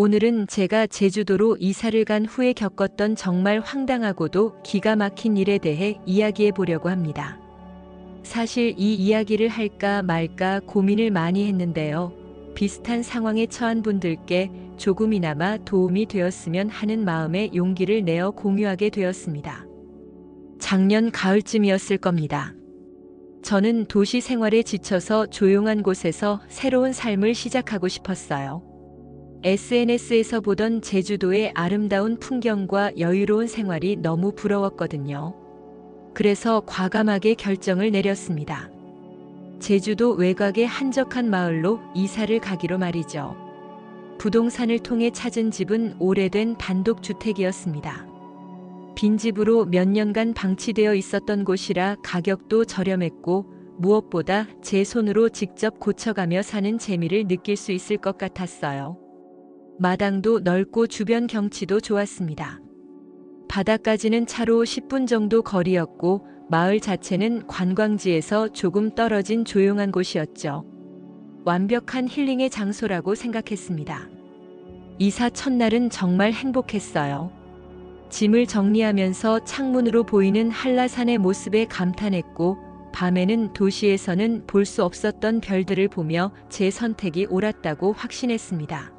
오늘은 제가 제주도로 이사를 간 후에 겪었던 정말 황당하고도 기가 막힌 일에 대해 이야기해 보려고 합니다. 사실 이 이야기를 할까 말까 고민을 많이 했는데요. 비슷한 상황에 처한 분들께 조금이나마 도움이 되었으면 하는 마음에 용기를 내어 공유하게 되었습니다. 작년 가을쯤이었을 겁니다. 저는 도시 생활에 지쳐서 조용한 곳에서 새로운 삶을 시작하고 싶었어요. SNS에서 보던 제주도의 아름다운 풍경과 여유로운 생활이 너무 부러웠거든요. 그래서 과감하게 결정을 내렸습니다. 제주도 외곽의 한적한 마을로 이사를 가기로 말이죠. 부동산을 통해 찾은 집은 오래된 단독주택이었습니다. 빈집으로 몇 년간 방치되어 있었던 곳이라 가격도 저렴했고 무엇보다 제 손으로 직접 고쳐가며 사는 재미를 느낄 수 있을 것 같았어요. 마당도 넓고 주변 경치도 좋았습니다. 바다까지는 차로 10분 정도 거리였고 마을 자체는 관광지에서 조금 떨어진 조용한 곳이었죠. 완벽한 힐링의 장소라고 생각했습니다. 이사 첫날은 정말 행복했어요. 짐을 정리하면서 창문으로 보이는 한라산의 모습에 감탄했고 밤에는 도시에서는 볼 수 없었던 별들을 보며 제 선택이 옳았다고 확신했습니다.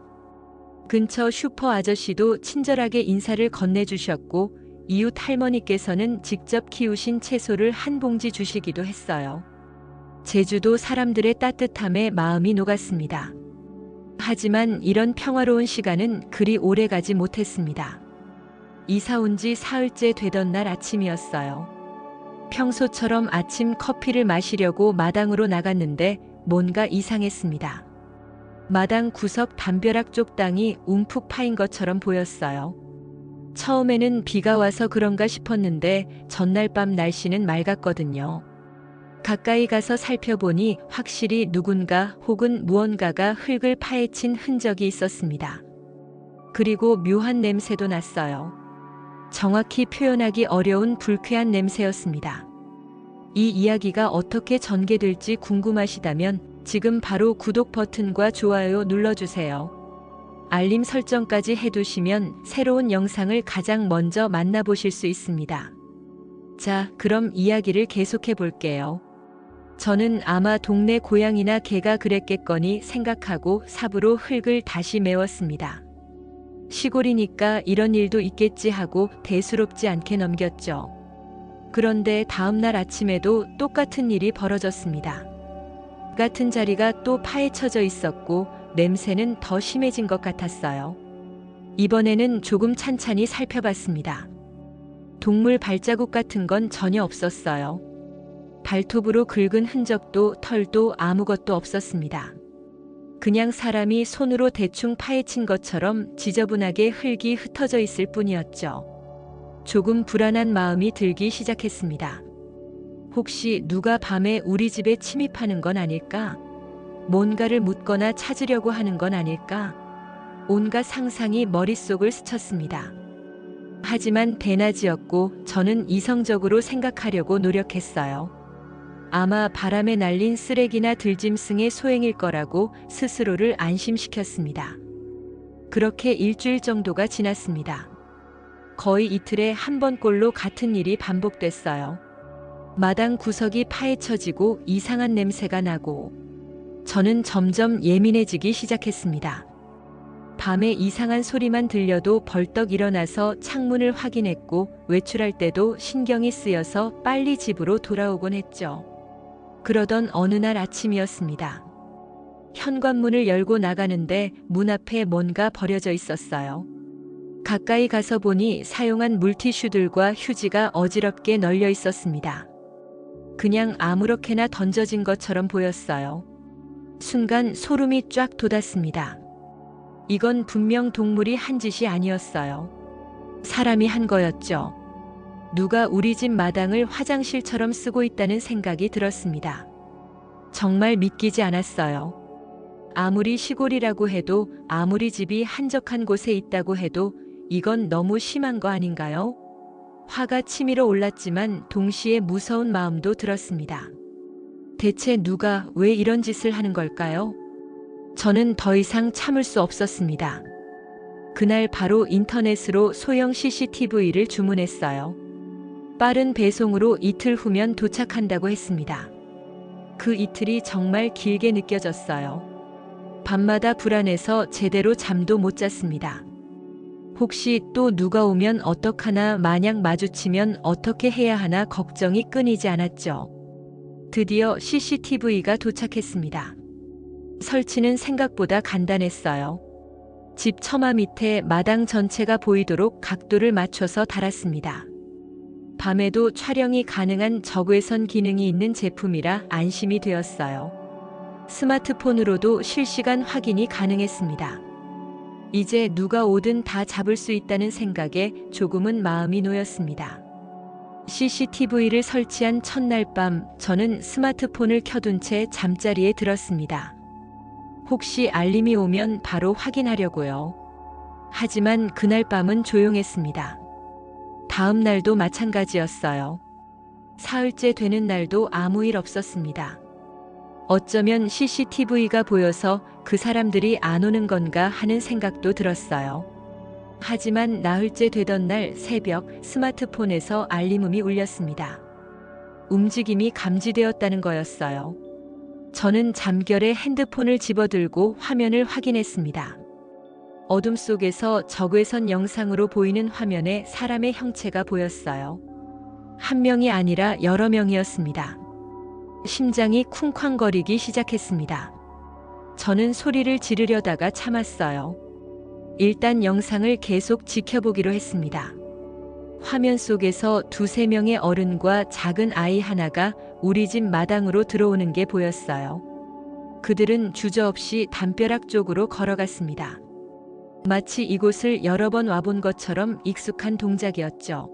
근처 슈퍼 아저씨도 친절하게 인사를 건네주셨고 이웃 할머니께서는 직접 키우신 채소를 한 봉지 주시기도 했어요. 제주도 사람들의 따뜻함에 마음이 녹았습니다. 하지만 이런 평화로운 시간은 그리 오래 가지 못했습니다. 이사 온 지 사흘째 되던 날 아침이었어요. 평소처럼 아침 커피를 마시려고 마당으로 나갔는데 뭔가 이상했습니다. 마당 구석 담벼락 쪽 땅이 움푹 파인 것처럼 보였어요. 처음에는 비가 와서 그런가 싶었는데 전날 밤 날씨는 맑았거든요. 가까이 가서 살펴보니 확실히 누군가 혹은 무언가가 흙을 파헤친 흔적이 있었습니다. 그리고 묘한 냄새도 났어요. 정확히 표현하기 어려운 불쾌한 냄새였습니다. 이 이야기가 어떻게 전개될지 궁금하시다면 지금 바로 구독 버튼과 좋아요 눌러주세요. 알림 설정까지 해두시면 새로운 영상을 가장 먼저 만나보실 수 있습니다. 자, 그럼 이야기를 계속해 볼게요. 저는 아마 동네 고양이나 개가 그랬겠거니 생각하고 삽으로 흙을 다시 메웠습니다. 시골이니까 이런 일도 있겠지 하고 대수롭지 않게 넘겼죠. 그런데 다음날 아침에도 똑같은 일이 벌어졌습니다. 같은 자리가 또 파헤쳐져 있었고 냄새는 더 심해진 것 같았어요. 이번에는 조금 찬찬히 살펴봤습니다. 동물 발자국 같은 건 전혀 없었어요. 발톱으로 긁은 흔적도 털도 아무것도 없었습니다. 그냥 사람이 손으로 대충 파헤친 것처럼 지저분하게 흙이 흩어져 있을 뿐이었죠. 조금 불안한 마음이 들기 시작했습니다. 혹시 누가 밤에 우리 집에 침입하는 건 아닐까? 뭔가를 묻거나 찾으려고 하는 건 아닐까? 온갖 상상이 머릿속을 스쳤습니다. 하지만 대낮이었고 저는 이성적으로 생각하려고 노력했어요. 아마 바람에 날린 쓰레기나 들짐승의 소행일 거라고 스스로를 안심시켰습니다. 그렇게 일주일 정도가 지났습니다. 거의 이틀에 한 번꼴로 같은 일이 반복됐어요. 마당 구석이 파헤쳐지고 이상한 냄새가 나고 저는 점점 예민해지기 시작했습니다. 밤에 이상한 소리만 들려도 벌떡 일어나서 창문을 확인했고 외출할 때도 신경이 쓰여서 빨리 집으로 돌아오곤 했죠. 그러던 어느 날 아침이었습니다. 현관문을 열고 나가는데 문 앞에 뭔가 버려져 있었어요. 가까이 가서 보니 사용한 물티슈들과 휴지가 어지럽게 널려 있었습니다. 그냥 아무렇게나 던져진 것처럼 보였어요. 순간 소름이 쫙 돋았습니다. 이건 분명 동물이 한 짓이 아니었어요. 사람이 한 거였죠. 누가 우리 집 마당을 화장실처럼 쓰고 있다는 생각이 들었습니다. 정말 믿기지 않았어요. 아무리 시골이라고 해도 아무리 집이 한적한 곳에 있다고 해도 이건 너무 심한 거 아닌가요? 화가 치밀어 올랐지만 동시에 무서운 마음도 들었습니다. 대체 누가 왜 이런 짓을 하는 걸까요? 저는 더 이상 참을 수 없었습니다. 그날 바로 인터넷으로 소형 CCTV를 주문했어요. 빠른 배송으로 이틀 후면 도착한다고 했습니다. 그 이틀이 정말 길게 느껴졌어요. 밤마다 불안해서 제대로 잠도 못 잤습니다. 혹시 또 누가 오면 어떡하나, 만약 마주치면 어떻게 해야 하나 걱정이 끊이지 않았죠. 드디어 CCTV가 도착했습니다. 설치는 생각보다 간단했어요. 집 처마 밑에 마당 전체가 보이도록 각도를 맞춰서 달았습니다. 밤에도 촬영이 가능한 적외선 기능이 있는 제품이라 안심이 되었어요. 스마트폰으로도 실시간 확인이 가능했습니다. 이제 누가 오든 다 잡을 수 있다는 생각에 조금은 마음이 놓였습니다. CCTV를 설치한 첫날 밤, 저는 스마트폰을 켜둔 채 잠자리에 들었습니다. 혹시 알림이 오면 바로 확인하려고요. 하지만 그날 밤은 조용했습니다. 다음 날도 마찬가지였어요. 사흘째 되는 날도 아무 일 없었습니다. 어쩌면 CCTV가 보여서 그 사람들이 안 오는 건가 하는 생각도 들었어요. 하지만 나흘째 되던 날 새벽, 스마트폰에서 알림음이 울렸습니다. 움직임이 감지되었다는 거였어요. 저는 잠결에 핸드폰을 집어들고 화면을 확인했습니다. 어둠 속에서 적외선 영상으로 보이는 화면에 사람의 형체가 보였어요. 한 명이 아니라 여러 명이었습니다. 심장이 쿵쾅거리기 시작했습니다. 저는 소리를 지르려다가 참았어요. 일단 영상을 계속 지켜보기로 했습니다. 화면 속에서 두세 명의 어른과 작은 아이 하나가 우리 집 마당으로 들어오는 게 보였어요. 그들은 주저없이 담벼락 쪽으로 걸어갔습니다. 마치 이곳을 여러 번 와본 것처럼 익숙한 동작이었죠.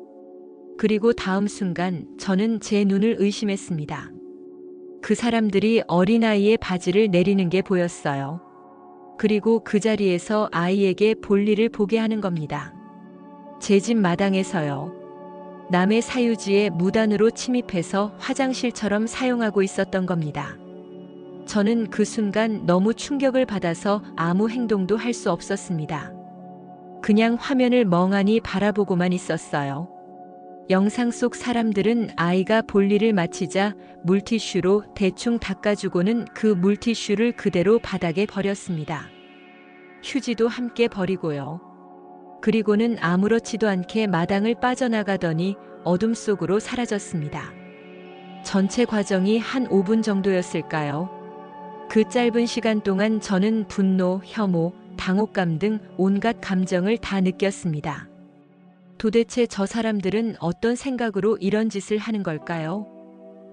그리고 다음 순간 저는 제 눈을 의심했습니다. 그 사람들이 어린아이의 바지를 내리는 게 보였어요. 그리고 그 자리에서 아이에게 볼일을 보게 하는 겁니다. 제 집 마당에서요. 남의 사유지에 무단으로 침입해서 화장실처럼 사용하고 있었던 겁니다. 저는 그 순간 너무 충격을 받아서 아무 행동도 할 수 없었습니다. 그냥 화면을 멍하니 바라보고만 있었어요. 영상 속 사람들은 아이가 볼일을 마치자 물티슈로 대충 닦아주고는 그 물티슈를 그대로 바닥에 버렸습니다. 휴지도 함께 버리고요. 그리고는 아무렇지도 않게 마당을 빠져나가더니 어둠 속으로 사라졌습니다. 전체 과정이 한 5분 정도였을까요? 그 짧은 시간 동안 저는 분노, 혐오, 당혹감 등 온갖 감정을 다 느꼈습니다. 도대체 저 사람들은 어떤 생각으로 이런 짓을 하는 걸까요?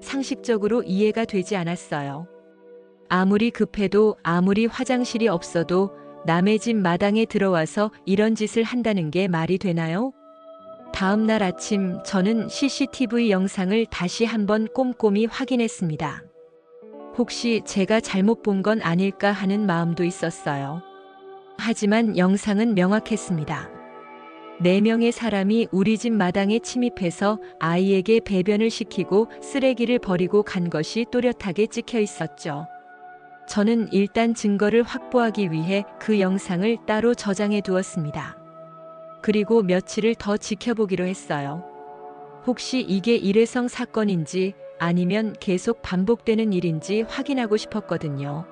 상식적으로 이해가 되지 않았어요. 아무리 급해도, 아무리 화장실이 없어도 남의 집 마당에 들어와서 이런 짓을 한다는 게 말이 되나요? 다음 날 아침 저는 CCTV 영상을 다시 한번 꼼꼼히 확인했습니다. 혹시 제가 잘못 본 건 아닐까 하는 마음도 있었어요. 하지만 영상은 명확했습니다. 4명의 사람이 우리 집 마당에 침입해서 아이에게 배변을 시키고 쓰레기를 버리고 간 것이 또렷하게 찍혀 있었죠. 저는 일단 증거를 확보하기 위해 그 영상을 따로 저장해 두었습니다. 그리고 며칠을 더 지켜보기로 했어요. 혹시 이게 일회성 사건인지 아니면 계속 반복되는 일인지 확인하고 싶었거든요.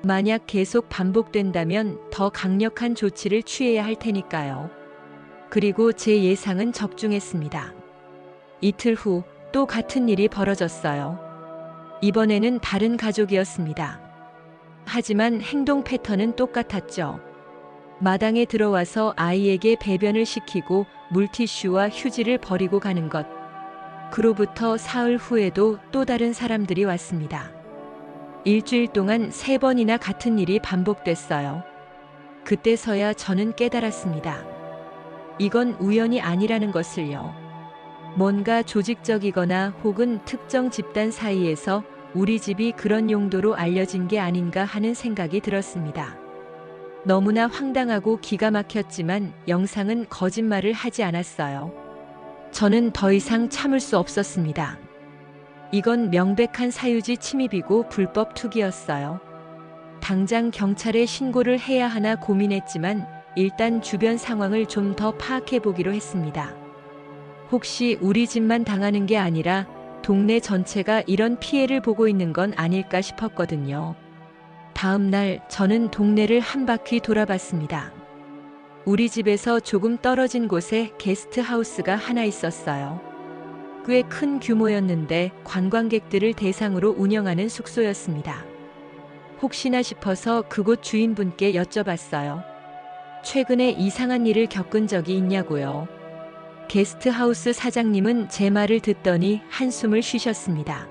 만약 계속 반복된다면 더 강력한 조치를 취해야 할 테니까요. 그리고 제 예상은 적중했습니다. 이틀 후 또 같은 일이 벌어졌어요. 이번에는 다른 가족이었습니다. 하지만 행동 패턴은 똑같았죠. 마당에 들어와서 아이에게 배변을 시키고 물티슈와 휴지를 버리고 가는 것. 그로부터 사흘 후에도 또 다른 사람들이 왔습니다. 일주일 동안 3번이나 같은 일이 반복됐어요. 그때서야 저는 깨달았습니다. 이건 우연이 아니라는 것을요. 뭔가 조직적이거나 혹은 특정 집단 사이에서 우리 집이 그런 용도로 알려진 게 아닌가 하는 생각이 들었습니다. 너무나 황당하고 기가 막혔지만 영상은 거짓말을 하지 않았어요. 저는 더 이상 참을 수 없었습니다. 이건 명백한 사유지 침입이고 불법 투기였어요. 당장 경찰에 신고를 해야 하나 고민했지만 일단 주변 상황을 좀 더 파악해 보기로 했습니다. 혹시 우리 집만 당하는 게 아니라 동네 전체가 이런 피해를 보고 있는 건 아닐까 싶었거든요. 다음 날 저는 동네를 한 바퀴 돌아봤습니다. 우리 집에서 조금 떨어진 곳에 게스트하우스가 하나 있었어요. 꽤 큰 규모였는데 관광객들을 대상으로 운영하는 숙소였습니다. 혹시나 싶어서 그곳 주인분께 여쭤봤어요. 최근에 이상한 일을 겪은 적이 있냐고요. 게스트하우스 사장님은 제 말을 듣더니 한숨을 쉬셨습니다.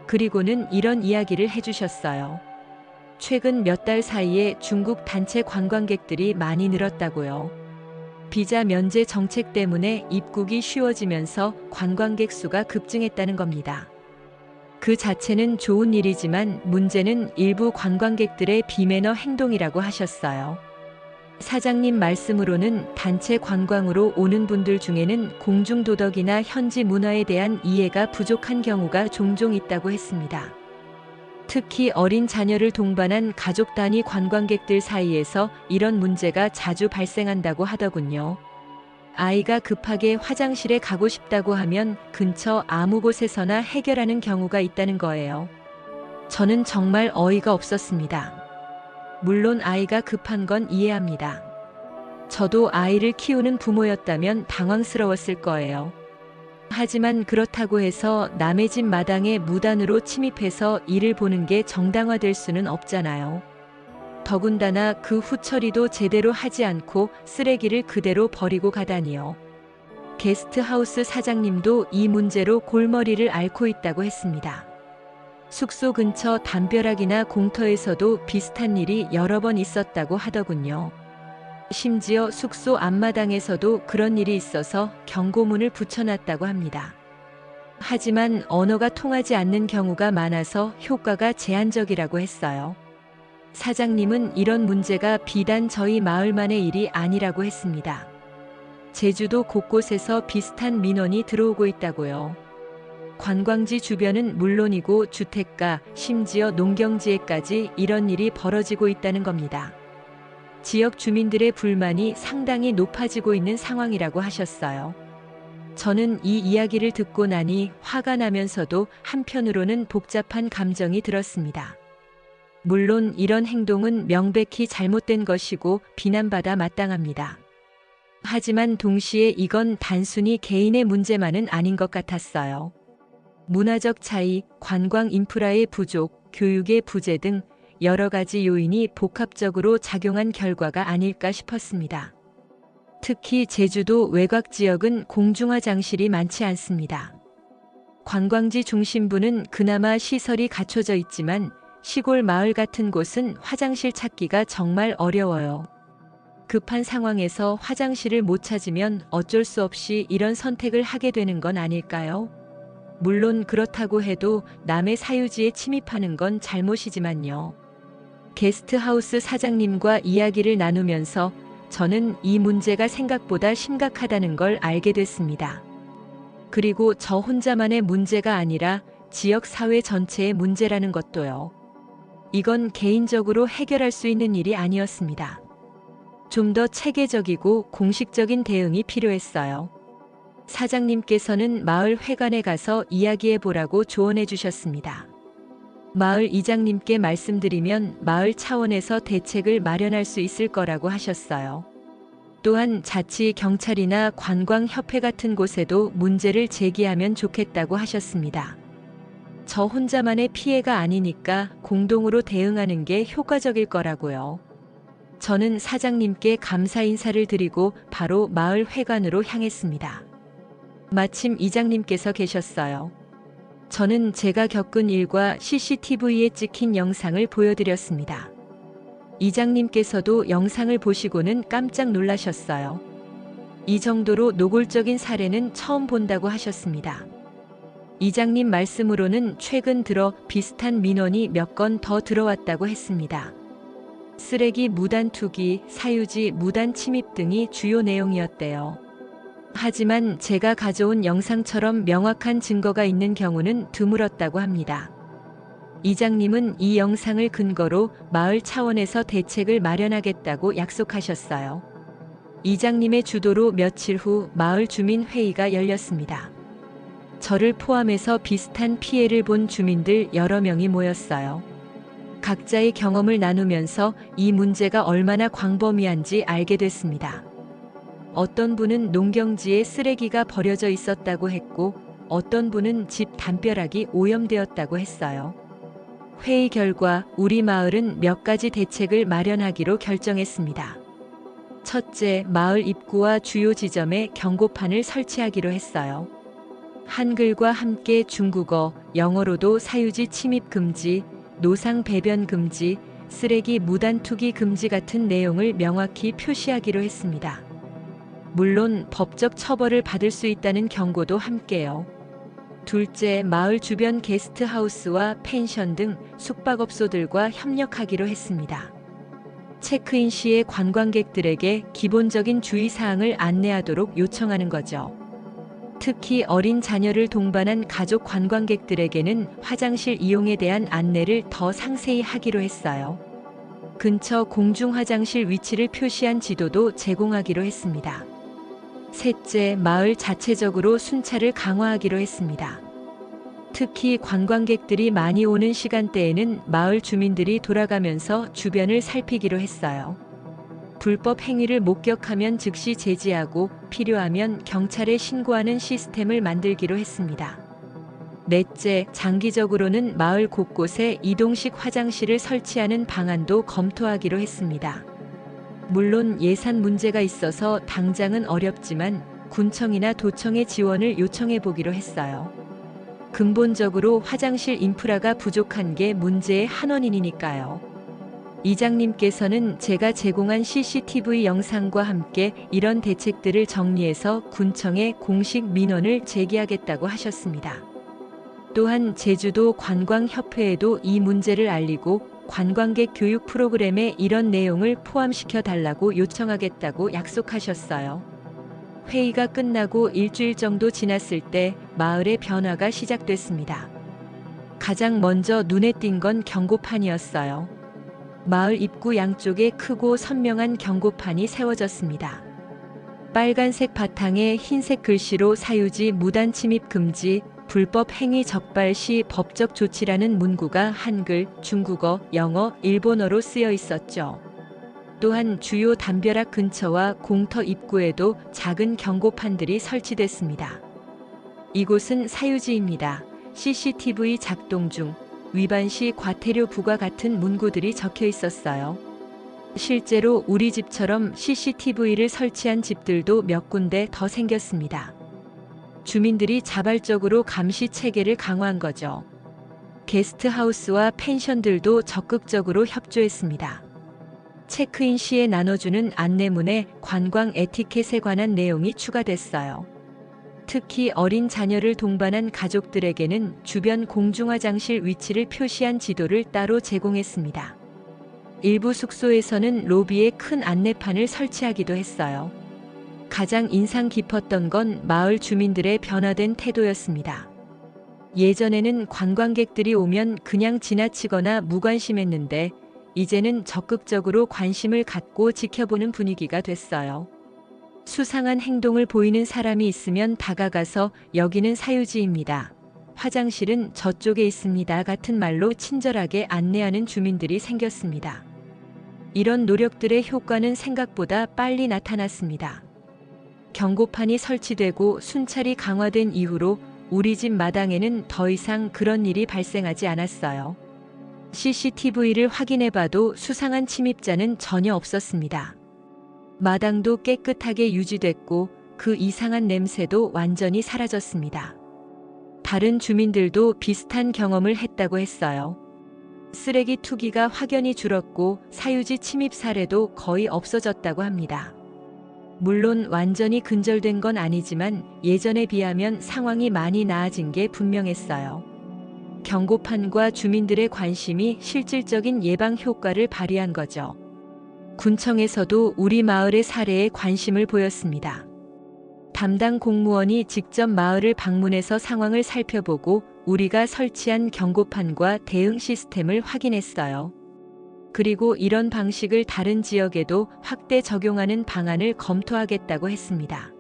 그리고는 이런 이야기를 해주셨어요. 최근 몇 달 사이에 중국 단체 관광객들이 많이 늘었다고요. 비자 면제 정책 때문에 입국이 쉬워지면서 관광객 수가 급증했다는 겁니다. 그 자체는 좋은 일이지만 문제는 일부 관광객들의 비매너 행동이라고 하셨어요. 사장님 말씀으로는 단체 관광으로 오는 분들 중에는 공중도덕이나 현지 문화에 대한 이해가 부족한 경우가 종종 있다고 했습니다. 특히 어린 자녀를 동반한 가족 단위 관광객들 사이에서 이런 문제가 자주 발생한다고 하더군요. 아이가 급하게 화장실에 가고 싶다고 하면 근처 아무 곳에서나 해결하는 경우가 있다는 거예요. 저는 정말 어이가 없었습니다. 물론 아이가 급한 건 이해합니다. 저도 아이를 키우는 부모였다면 당황스러웠을 거예요. 하지만 그렇다고 해서 남의 집 마당에 무단으로 침입해서 일을 보는 게 정당화될 수는 없잖아요. 더군다나 그 후처리도 제대로 하지 않고 쓰레기를 그대로 버리고 가다니요. 게스트하우스 사장님도 이 문제로 골머리를 앓고 있다고 했습니다. 숙소 근처 담벼락이나 공터에서도 비슷한 일이 여러 번 있었다고 하더군요. 심지어 숙소 앞마당에서도 그런 일이 있어서 경고문을 붙여놨다고 합니다. 하지만 언어가 통하지 않는 경우가 많아서 효과가 제한적이라고 했어요. 사장님은 이런 문제가 비단 저희 마을만의 일이 아니라고 했습니다. 제주도 곳곳에서 비슷한 민원이 들어오고 있다고요. 관광지 주변은 물론이고 주택가, 심지어 농경지에까지 이런 일이 벌어지고 있다는 겁니다. 지역 주민들의 불만이 상당히 높아지고 있는 상황이라고 하셨어요. 저는 이 이야기를 듣고 나니 화가 나면서도 한편으로는 복잡한 감정이 들었습니다. 물론 이런 행동은 명백히 잘못된 것이고 비난받아 마땅합니다. 하지만 동시에 이건 단순히 개인의 문제만은 아닌 것 같았어요. 문화적 차이, 관광 인프라의 부족, 교육의 부재 등 여러 가지 요인이 복합적으로 작용한 결과가 아닐까 싶었습니다. 특히 제주도 외곽 지역은 공중 화장실이 많지 않습니다. 관광지 중심부는 그나마 시설이 갖춰져 있지만 시골 마을 같은 곳은 화장실 찾기가 정말 어려워요. 급한 상황에서 화장실을 못 찾으면 어쩔 수 없이 이런 선택을 하게 되는 건 아닐까요? 물론 그렇다고 해도 남의 사유지에 침입하는 건 잘못이지만요. 게스트하우스 사장님과 이야기를 나누면서 저는 이 문제가 생각보다 심각하다는 걸 알게 됐습니다. 그리고 저 혼자만의 문제가 아니라 지역 사회 전체의 문제라는 것도요. 이건 개인적으로 해결할 수 있는 일이 아니었습니다. 좀 더 체계적이고 공식적인 대응이 필요했어요. 사장님께서는 마을 회관에 가서 이야기해 보라고 조언해 주셨습니다. 마을 이장님께 말씀드리면 마을 차원에서 대책을 마련할 수 있을 거라고 하셨어요. 또한 자치 경찰이나 관광협회 같은 곳에도 문제를 제기하면 좋겠다고 하셨습니다. 저 혼자만의 피해가 아니니까 공동으로 대응하는 게 효과적일 거라고요. 저는 사장님께 감사 인사를 드리고 바로 마을 회관으로 향했습니다. 마침 이장님께서 계셨어요. 저는 제가 겪은 일과 CCTV에 찍힌 영상을 보여드렸습니다. 이장님께서도 영상을 보시고는 깜짝 놀라셨어요. 이 정도로 노골적인 사례는 처음 본다고 하셨습니다. 이장님 말씀으로는 최근 들어 비슷한 민원이 몇 건 더 들어왔다고 했습니다. 쓰레기 무단 투기, 사유지 무단 침입 등이 주요 내용이었대요. 하지만 제가 가져온 영상처럼 명확한 증거가 있는 경우는 드물었다고 합니다. 이장님은 이 영상을 근거로 마을 차원에서 대책을 마련하겠다고 약속하셨어요. 이장님의 주도로 며칠 후 마을 주민 회의가 열렸습니다. 저를 포함해서 비슷한 피해를 본 주민들 여러 명이 모였어요. 각자의 경험을 나누면서 이 문제가 얼마나 광범위한지 알게 됐습니다. 어떤 분은 농경지에 쓰레기가 버려져 있었다고 했고, 어떤 분은 집 담벼락이 오염되었다고 했어요. 회의 결과 우리 마을은 몇 가지 대책을 마련하기로 결정했습니다. 첫째, 마을 입구와 주요 지점에 경고판을 설치하기로 했어요. 한글과 함께 중국어, 영어로도 사유지 침입 금지, 노상 배변 금지, 쓰레기 무단 투기 금지 같은 내용을 명확히 표시하기로 했습니다. 물론 법적 처벌을 받을 수 있다는 경고도 함께요. 둘째, 마을 주변 게스트하우스와 펜션 등 숙박업소들과 협력하기로 했습니다. 체크인 시에 관광객들에게 기본적인 주의사항을 안내하도록 요청하는 거죠. 특히 어린 자녀를 동반한 가족 관광객들에게는 화장실 이용에 대한 안내를 더 상세히 하기로 했어요. 근처 공중 화장실 위치를 표시한 지도도 제공하기로 했습니다. 셋째, 마을 자체적으로 순찰을 강화하기로 했습니다. 특히 관광객들이 많이 오는 시간대에는 마을 주민들이 돌아가면서 주변을 살피기로 했어요. 불법 행위를 목격하면 즉시 제지하고 필요하면 경찰에 신고하는 시스템을 만들기로 했습니다. 넷째, 장기적으로는 마을 곳곳에 이동식 화장실을 설치하는 방안도 검토하기로 했습니다. 물론 예산 문제가 있어서 당장은 어렵지만 군청이나 도청의 지원을 요청해 보기로 했어요. 근본적으로 화장실 인프라가 부족한 게 문제의 한 원인이니까요. 이장님께서는 제가 제공한 CCTV 영상과 함께 이런 대책들을 정리해서 군청에 공식 민원을 제기하겠다고 하셨습니다. 또한 제주도 관광협회에도 이 문제를 알리고 관광객 교육 프로그램에 이런 내용을 포함시켜 달라고 요청하겠다고 약속하셨어요. 회의가 끝나고 일주일 정도 지났을 때 마을의 변화가 시작됐습니다. 가장 먼저 눈에 띈 건 경고판이었어요. 마을 입구 양쪽에 크고 선명한 경고판이 세워졌습니다. 빨간색 바탕에 흰색 글씨로 사유지 무단 침입 금지, 불법 행위 적발 시 법적 조치라는 문구가 한글, 중국어, 영어, 일본어로 쓰여 있었죠. 또한 주요 담벼락 근처와 공터 입구에도 작은 경고판들이 설치됐습니다. 이곳은 사유지입니다. CCTV 작동 중, 위반 시 과태료 부과 같은 문구들이 적혀 있었어요. 실제로 우리 집처럼 CCTV를 설치한 집들도 몇 군데 더 생겼습니다. 주민들이 자발적으로 감시 체계를 강화한 거죠. 게스트하우스와 펜션들도 적극적으로 협조했습니다. 체크인 시에 나눠주는 안내문에 관광 에티켓에 관한 내용이 추가됐어요. 특히 어린 자녀를 동반한 가족들에게는 주변 공중화장실 위치를 표시한 지도를 따로 제공했습니다. 일부 숙소에서는 로비에 큰 안내판을 설치하기도 했어요. 가장 인상 깊었던 건 마을 주민들의 변화된 태도였습니다. 예전에는 관광객들이 오면 그냥 지나치거나 무관심했는데 이제는 적극적으로 관심을 갖고 지켜보는 분위기가 됐어요. 수상한 행동을 보이는 사람이 있으면 다가가서 여기는 사유지입니다. 화장실은 저쪽에 있습니다. 같은 말로 친절하게 안내하는 주민들이 생겼습니다. 이런 노력들의 효과는 생각보다 빨리 나타났습니다. 경고판이 설치되고 순찰이 강화된 이후로 우리 집 마당에는 더 이상 그런 일이 발생하지 않았어요. CCTV를 확인해봐도 수상한 침입자는 전혀 없었습니다. 마당도 깨끗하게 유지됐고 그 이상한 냄새도 완전히 사라졌습니다. 다른 주민들도 비슷한 경험을 했다고 했어요. 쓰레기 투기가 확연히 줄었고 사유지 침입 사례도 거의 없어졌다고 합니다. 물론 완전히 근절된 건 아니지만 예전에 비하면 상황이 많이 나아진 게 분명했어요. 경고판과 주민들의 관심이 실질적인 예방 효과를 발휘한 거죠. 군청에서도 우리 마을의 사례에 관심을 보였습니다. 담당 공무원이 직접 마을을 방문해서 상황을 살펴보고 우리가 설치한 경고판과 대응 시스템을 확인했어요. 그리고 이런 방식을 다른 지역에도 확대 적용하는 방안을 검토하겠다고 했습니다.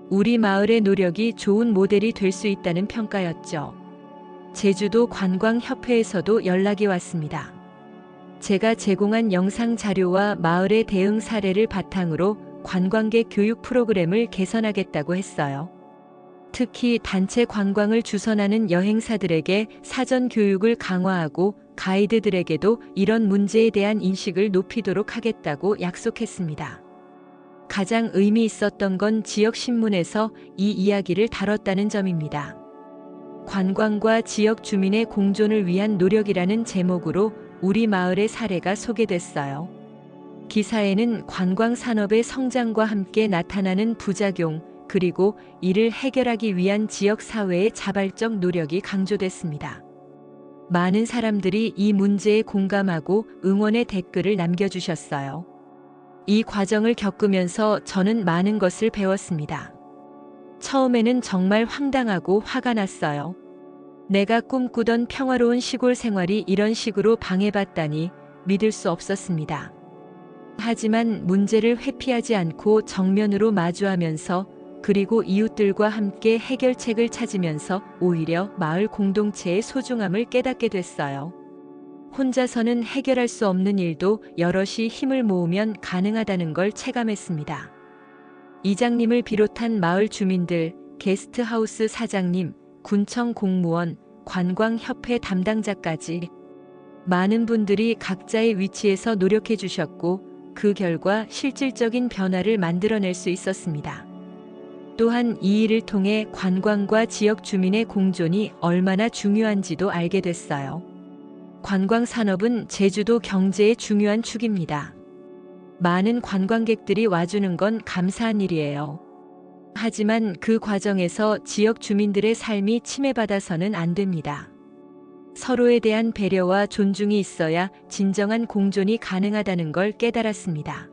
우리 마을의 노력이 좋은 모델이 될 수 있다는 평가였죠. 제주도 관광협회에서도 연락이 왔습니다. 제가 제공한 영상 자료와 마을의 대응 사례를 바탕으로 관광객 교육 프로그램을 개선하겠다고 했어요. 특히 단체 관광을 주선하는 여행사들에게 사전 교육을 강화하고 가이드들에게도 이런 문제에 대한 인식을 높이도록 하겠다고 약속했습니다. 가장 의미 있었던 건 지역 신문에서 이 이야기를 다뤘다는 점입니다. 관광과 지역 주민의 공존을 위한 노력이라는 제목으로 우리 마을의 사례가 소개됐어요. 기사에는 관광 산업의 성장과 함께 나타나는 부작용, 그리고 이를 해결하기 위한 지역 사회의 자발적 노력이 강조됐습니다. 많은 사람들이 이 문제에 공감하고 응원의 댓글을 남겨주셨어요. 이 과정을 겪으면서 저는 많은 것을 배웠습니다. 처음에는 정말 황당하고 화가 났어요. 내가 꿈꾸던 평화로운 시골 생활이 이런 식으로 방해받다니 믿을 수 없었습니다. 하지만 문제를 회피하지 않고 정면으로 마주하면서 그리고 이웃들과 함께 해결책을 찾으면서 오히려 마을 공동체의 소중함을 깨닫게 됐어요. 혼자서는 해결할 수 없는 일도 여럿이 힘을 모으면 가능하다는 걸 체감했습니다. 이장님을 비롯한 마을 주민들, 게스트하우스 사장님, 군청 공무원, 관광협회 담당자까지 많은 분들이 각자의 위치에서 노력해 주셨고 그 결과 실질적인 변화를 만들어낼 수 있었습니다. 또한 이 일을 통해 관광과 지역 주민의 공존이 얼마나 중요한지도 알게 됐어요. 관광 산업은 제주도 경제의 중요한 축입니다. 많은 관광객들이 와주는 건 감사한 일이에요. 하지만 그 과정에서 지역 주민들의 삶이 침해받아서는 안 됩니다. 서로에 대한 배려와 존중이 있어야 진정한 공존이 가능하다는 걸 깨달았습니다.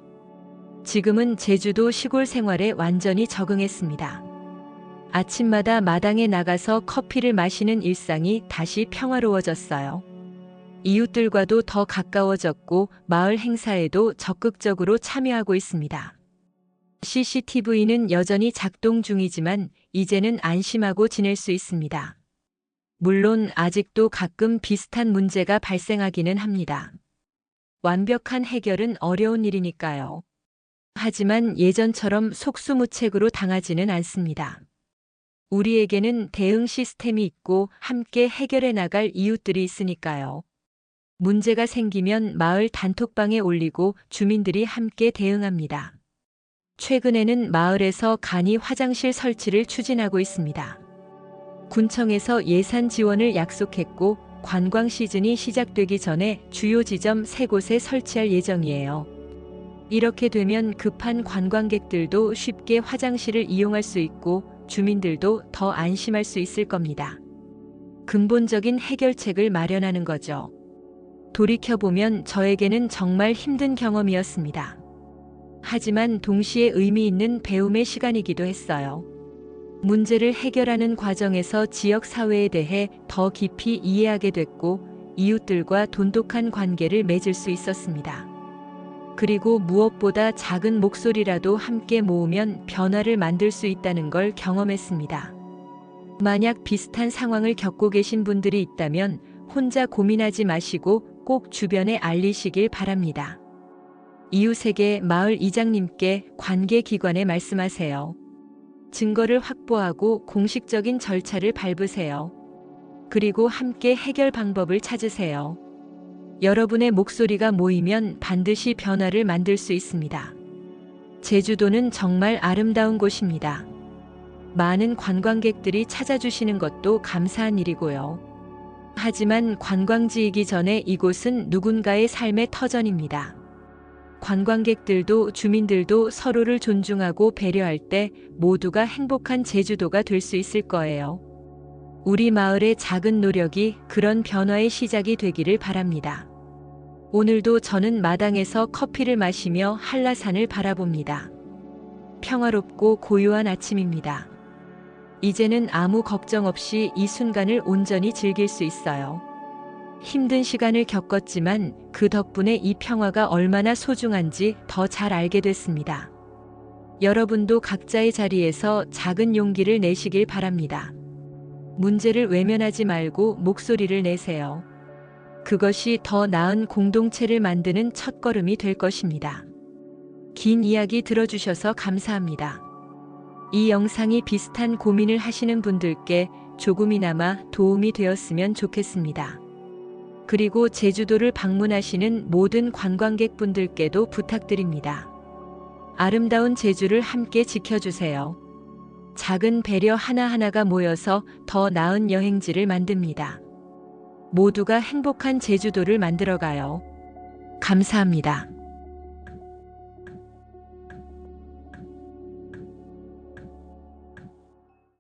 지금은 제주도 시골 생활에 완전히 적응했습니다. 아침마다 마당에 나가서 커피를 마시는 일상이 다시 평화로워졌어요. 이웃들과도 더 가까워졌고 마을 행사에도 적극적으로 참여하고 있습니다. CCTV는 여전히 작동 중이지만 이제는 안심하고 지낼 수 있습니다. 물론 아직도 가끔 비슷한 문제가 발생하기는 합니다. 완벽한 해결은 어려운 일이니까요. 하지만 예전처럼 속수무책으로 당하지는 않습니다. 우리에게는 대응 시스템이 있고 함께 해결해 나갈 이웃들이 있으니까요. 문제가 생기면 마을 단톡방에 올리고 주민들이 함께 대응합니다. 최근에는 마을에서 간이 화장실 설치를 추진하고 있습니다. 군청에서 예산 지원을 약속했고 관광 시즌이 시작되기 전에 주요 지점 3곳에 설치할 예정이에요. 이렇게 되면 급한 관광객들도 쉽게 화장실을 이용할 수 있고 주민들도 더 안심할 수 있을 겁니다. 근본적인 해결책을 마련하는 거죠. 돌이켜보면 저에게는 정말 힘든 경험이었습니다. 하지만 동시에 의미 있는 배움의 시간이기도 했어요. 문제를 해결하는 과정에서 지역 사회에 대해 더 깊이 이해하게 됐고 이웃들과 돈독한 관계를 맺을 수 있었습니다. 그리고 무엇보다 작은 목소리라도 함께 모으면 변화를 만들 수 있다는 걸 경험했습니다. 만약 비슷한 상황을 겪고 계신 분들이 있다면 혼자 고민하지 마시고 꼭 주변에 알리시길 바랍니다. 이웃에게 마을 이장님께 관계기관에 말씀하세요. 증거를 확보하고 공식적인 절차를 밟으세요. 그리고 함께 해결 방법을 찾으세요. 여러분의 목소리가 모이면 반드시 변화를 만들 수 있습니다. 제주도는 정말 아름다운 곳입니다. 많은 관광객들이 찾아주시는 것도 감사한 일이고요. 하지만 관광지이기 전에 이곳은 누군가의 삶의 터전입니다. 관광객들도 주민들도 서로를 존중하고 배려할 때 모두가 행복한 제주도가 될 수 있을 거예요. 우리 마을의 작은 노력이 그런 변화의 시작이 되기를 바랍니다. 오늘도 저는 마당에서 커피를 마시며 한라산을 바라봅니다. 평화롭고 고요한 아침입니다. 이제는 아무 걱정 없이 이 순간을 온전히 즐길 수 있어요. 힘든 시간을 겪었지만 그 덕분에 이 평화가 얼마나 소중한지 더 잘 알게 됐습니다. 여러분도 각자의 자리에서 작은 용기를 내시길 바랍니다. 문제를 외면하지 말고 목소리를 내세요. 그것이 더 나은 공동체를 만드는 첫걸음이 될 것입니다. 긴 이야기 들어주셔서 감사합니다. 이 영상이 비슷한 고민을 하시는 분들께 조금이나마 도움이 되었으면 좋겠습니다. 그리고 제주도를 방문하시는 모든 관광객분들께도 부탁드립니다. 아름다운 제주를 함께 지켜주세요. 작은 배려 하나하나가 모여서 더 나은 여행지를 만듭니다. 모두가 행복한 제주도를 만들어가요. 감사합니다.